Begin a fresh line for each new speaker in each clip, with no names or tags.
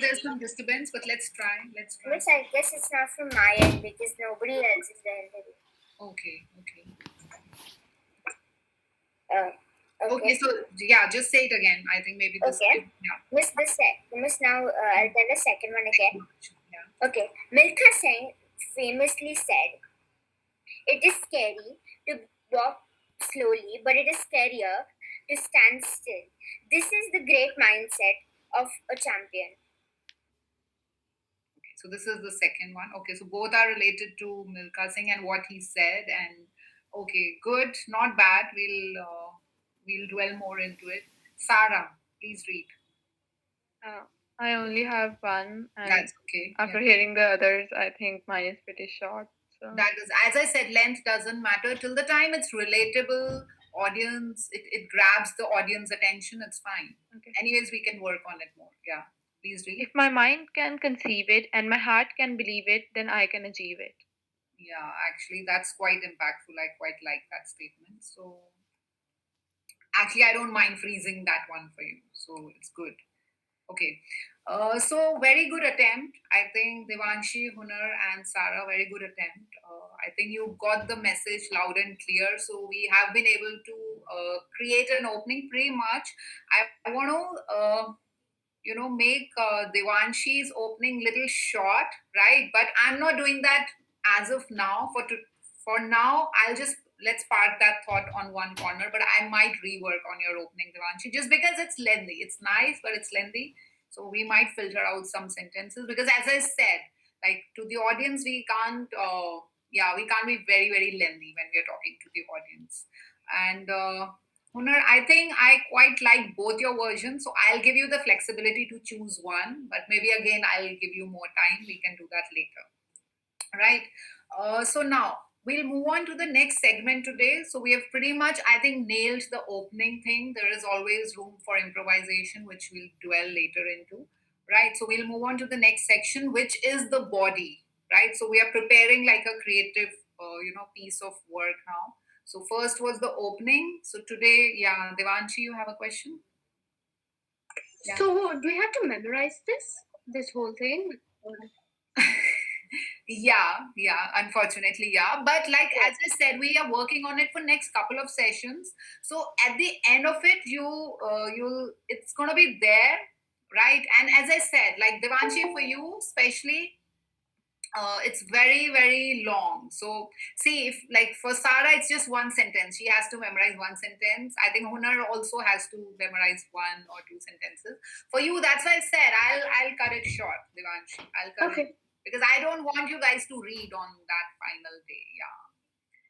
there's some disturbance, but let's try.
Miss, I guess it's not from my end because nobody else is there.
Okay.
Uh,
Okay, so yeah, just say it again. I think maybe this.
Okay.
Yeah.
Miss, now I'll tell the second one again.
Yeah.
Okay. Milkha Singh famously said, "It is scary to walk slowly, but it is scarier to stand still." This is the great mindset of a champion.
So this is the second one. Okay, so both are related to Milkha Singh and what he said. And okay, good, not bad. We'll dwell more into it. Sarah, please read.
I only have one, and
That's okay.
after hearing the others, I think mine is pretty short. So
That is, as I said, length doesn't matter till the time it's relatable. Audience, it grabs the audience attention. It's fine.
Okay.
Anyways, we can work on it more. Yeah, please read.
If my mind can conceive it and my heart can believe it, then I can achieve it.
Yeah, actually, that's quite impactful. I quite like that statement. So, actually, I don't mind freezing that one for you. So, it's good. Okay. So, very good attempt. I think Devanshi, Hunar, and Sarah, very good attempt. I think you got the message loud and clear. So, we have been able to create an opening pretty much. I want to. Make Devanshi's opening little short, right? But I'm not doing that as of now. For now, I'll just let's park that thought on one corner. But I might rework on your opening, Devanshi, just because it's lengthy. It's nice, but it's lengthy. So we might filter out some sentences because, as I said, like to the audience, we can't. We can't be very very lengthy when we're talking to the audience. And Hunar, I think I quite like both your versions, so I'll give you the flexibility to choose one, but maybe again I'll give you more time. We can do that later, right? So now we'll move on to the next segment today. So we have pretty much, I think, nailed the opening thing. There is always room for improvisation, which we'll dwell later into, right? So we'll move on to the next section, which is the body, right? So we are preparing like a creative, piece of work now. So first was the opening. So today, yeah, Devanshi, you have a question? Yeah.
So, do you have to memorize this whole thing?
Yeah, unfortunately, yeah. But like as I said, we are working on it for next couple of sessions. So at the end of it, you'll it's gonna be there, right? And as I said, like Devanshi, for you especially, it's very very long. So see, if like for Sarah it's just one sentence, she has to memorize one sentence. I think Hunar also has to memorize one or two sentences. For you, that's why I said I'll cut it short, Devanshi. I'll cut it because I don't want you guys to read on that final day. Yeah,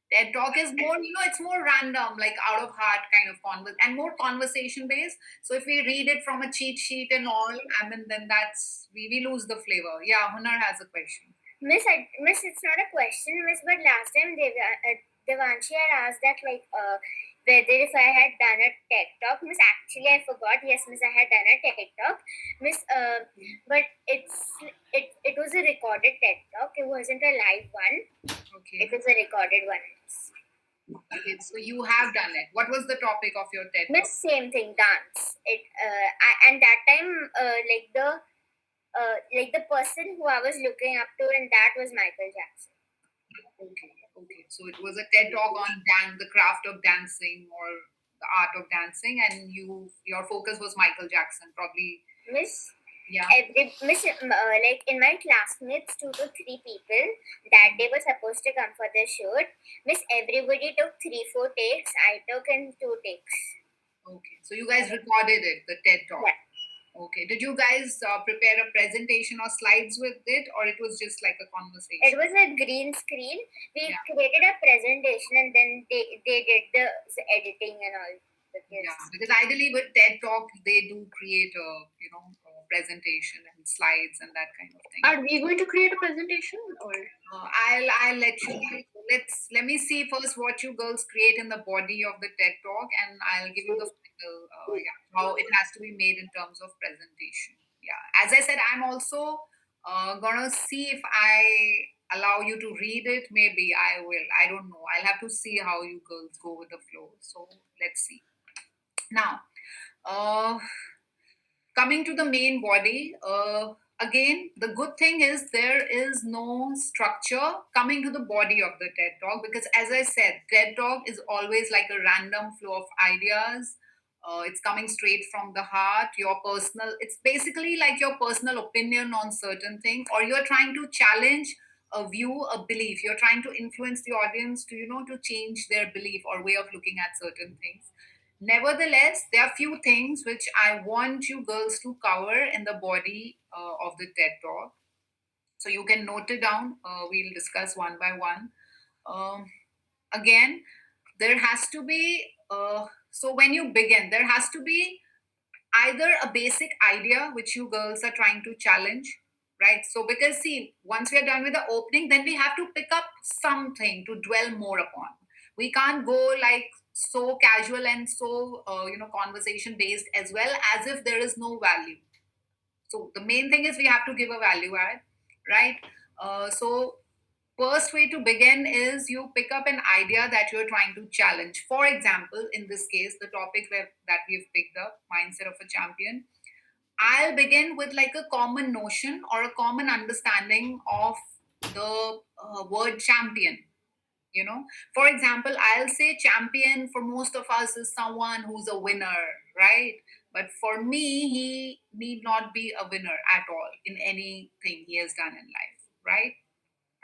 TED Talk is more, it's more random, like out of heart kind of and more conversation based. So if we read it from a cheat sheet and all, I mean, then we lose the flavor. Yeah, Hunar has a question.
Miss, it's not a question, Miss, but last time Devanshi had asked that, whether if I had done a TED Talk. Miss, actually, I forgot. Yes, Miss, I had done a TED Talk. Miss, but it was a recorded TED Talk. It wasn't a live one.
Okay.
It was a recorded one.
Okay, so you have done it. What was the topic of your TED Talk?
Miss, same thing, dance. And that time, the person who I was looking up to, and that was Michael Jackson.
Okay. So it was a TED Talk on the craft of dancing or the art of dancing, and your focus was Michael Jackson, probably.
Miss,
yeah.
Like in my classmates, 2 to 3 people that they were supposed to come for the shoot. Miss, everybody took 3-4 takes. I took in 2 takes.
Okay, so you guys recorded it, the TED Talk.
Yeah.
Okay. Did you guys prepare a presentation or slides with it, or it was just like a conversation?
It was a green screen. We created a presentation, and then they did the editing and all.
Yeah, because ideally with TED Talk, they do create a presentation and slides and that kind of thing.
Are we going to create a presentation, or
I'll let you. Let me see first what you girls create in the body of the TED Talk, and I'll give you the final how it has to be made in terms of presentation. Yeah, as I said, I'm also gonna see if I allow you to read it. Maybe I will. I don't know. I'll have to see how you girls go with the flow. So let's see. Now, coming to the main body, again, the good thing is there is no structure coming to the body of the TED Talk, because, as I said, TED Talk is always like a random flow of ideas. It's coming straight from the heart, your personal, it's basically like your personal opinion on certain things, or you're trying to challenge a view, a belief. You're trying to influence the audience to, to change their belief or way of looking at certain things. Nevertheless, there are few things which I want you girls to cover in the body of the TED Talk. So you can note it down. We'll discuss one by one. Um, Again, there has to be, so when you begin, there has to be either a basic idea which you girls are trying to challenge, right? So, because see, once we are done with the opening, then we have to pick up something to dwell more upon. We can't go like so casual and so conversation based as well, as if there is no value. So the main thing is we have to give a value add, right? So first way to begin is you pick up an idea that you're trying to challenge. For example, in this case, the topic that we've picked up, mindset of a champion, I'll begin with like a common notion or a common understanding of the word champion. For example, I'll say champion for most of us is someone who's a winner, right? But for me, he need not be a winner at all in anything he has done in life, right?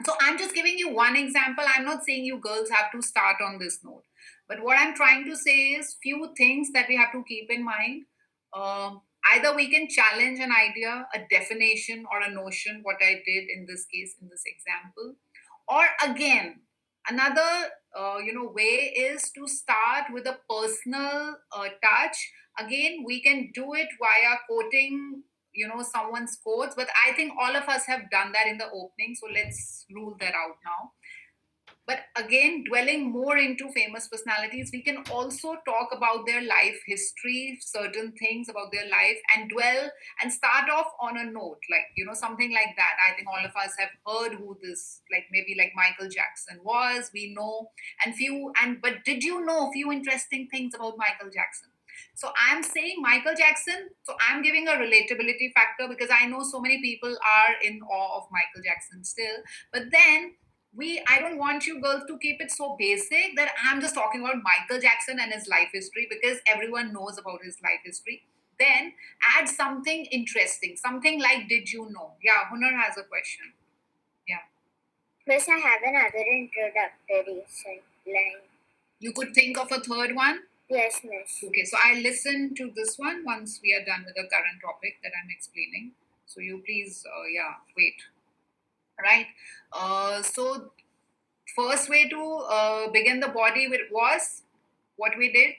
So I'm just giving you one example. I'm not saying you girls have to start on this note, but what I'm trying to say is few things that we have to keep in mind. Either we can challenge an idea, a definition, or a notion, what I did in this case, in this example, or again, another way is to start with a personal touch. Again, we can do it via quoting someone's quotes, but I think all of us have done that in the opening, so let's rule that out now. But again, dwelling more into famous personalities, we can also talk about their life history, certain things about their life, and dwell and start off on a note, like, something like that. I think all of us have heard who this, like, maybe like Michael Jackson was, we know, but did you know a few interesting things about Michael Jackson? So I'm saying Michael Jackson, so I'm giving a relatability factor because I know so many people are in awe of Michael Jackson still. But then I don't want you girls to keep it so basic that I'm just talking about Michael Jackson and his life history, because everyone knows about his life history. Then add something interesting, something like, did you know? Yeah, Hunar has a question. Yeah.
Miss, I have another introductory line.
You could think of a third one?
Yes, miss.
Okay, so I'll listen to this one once we are done with the current topic that I'm explaining. So you please, wait. Right. So first way to begin the body with was what we did,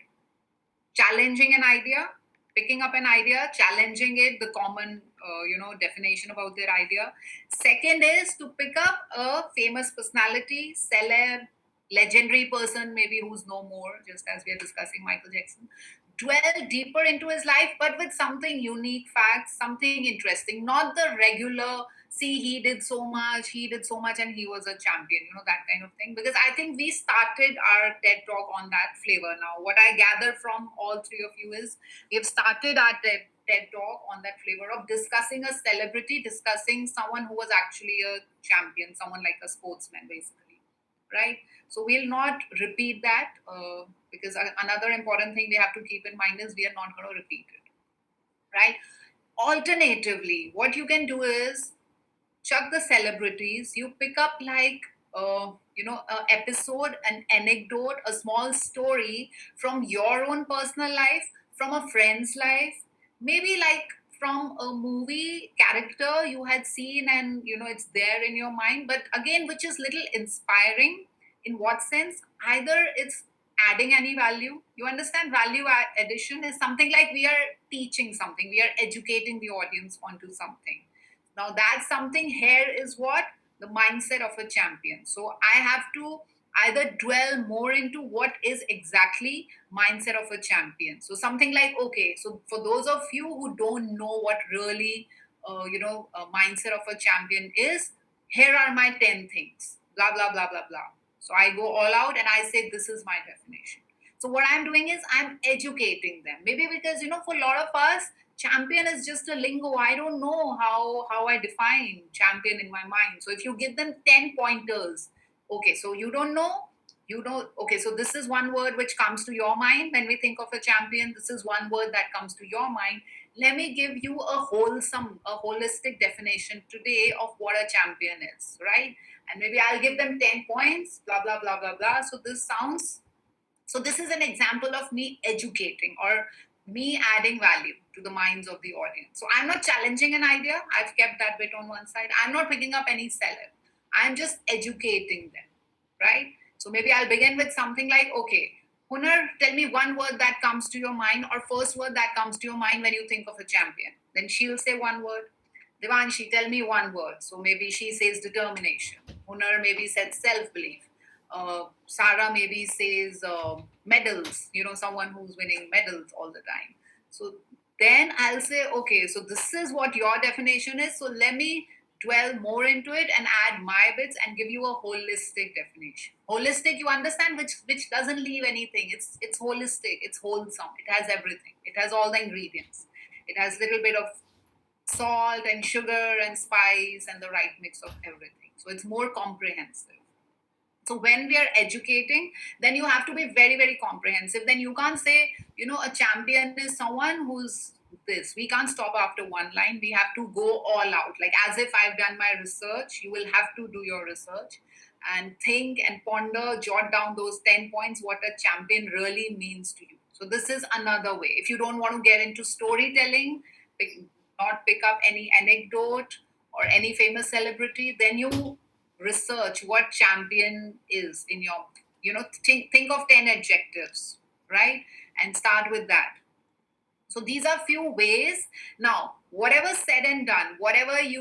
challenging an idea, picking up an idea, challenging it, the common definition about their idea. Second is to pick up a famous personality, celeb, legendary person, maybe who's no more, just as we are discussing Michael Jackson. Dwell deeper into his life, but with something unique facts, something interesting, not the regular, see, he did so much, and he was a champion, that kind of thing. Because I think we started our TED Talk on that flavor now. What I gather from all three of you is we've started our TED Talk on that flavor of discussing a celebrity, discussing someone who was actually a champion, someone like a sportsman, basically, right? So we'll not repeat that because another important thing we have to keep in mind is we are not going to repeat it, right? Alternatively, what you can do is chuck the celebrities. You pick up like a episode, an anecdote, a small story from your own personal life, from a friend's life, maybe like from a movie character you had seen, and it's there in your mind, but again, which is little inspiring. In what sense? Either it's adding any value. You understand, addition is something like we are teaching something, we are educating the audience onto something. Now, that something here is what? The mindset of a champion. So I have to either dwell more into what is exactly mindset of a champion. So something like, okay, so for those of you who don't know what really, mindset of a champion is, here are my 10 things, blah, blah, blah, blah, blah. So I go all out and I say, this is my definition. So what I'm doing is I'm educating them. Maybe because, for a lot of us, Champion is just a lingo. I don't know how I define champion in my mind. So if you give them 10 pointers, okay, so you don't know, okay, so this is one word which comes to your mind when we think of a champion. This is one word that comes to your mind. Let me give you a holistic definition today of what a champion is, right? And maybe I'll give them 10 points, blah, blah, blah, blah, blah. So this is an example of me educating or me adding value to the minds of the audience. So I'm not challenging an idea. I've kept that bit on one side. I'm not picking up any seller. I'm just educating them, right? So maybe I'll begin with something like, okay, Hunar, tell me one word that comes to your mind or first word that comes to your mind when you think of a champion. Then she'll say one word. Devanshi, tell me one word. So maybe she says determination. Hunar maybe said self-belief. Sarah maybe says medals, someone who's winning medals all the time. So then I'll say, okay, so this is what your definition is. So let me dwell more into it and add my bits and give you a holistic definition. Holistic, you understand, which doesn't leave anything. It's holistic, it's wholesome, it has everything, it has all the ingredients. It has little bit of salt and sugar and spice and the right mix of everything. So it's more comprehensive. So when we are educating, then you have to be very, very comprehensive. Then you can't say, a champion is someone who's this. We can't stop after one line. We have to go all out. Like as if I've done my research, you will have to do your research and think and ponder, jot down those 10 points, what a champion really means to you. So this is another way. If you don't want to get into storytelling, not pick up any anecdote or any famous celebrity, then you research what champion is in your, think of 10 adjectives, right? And start with that. So these are few ways. Now, whatever said and done, whatever you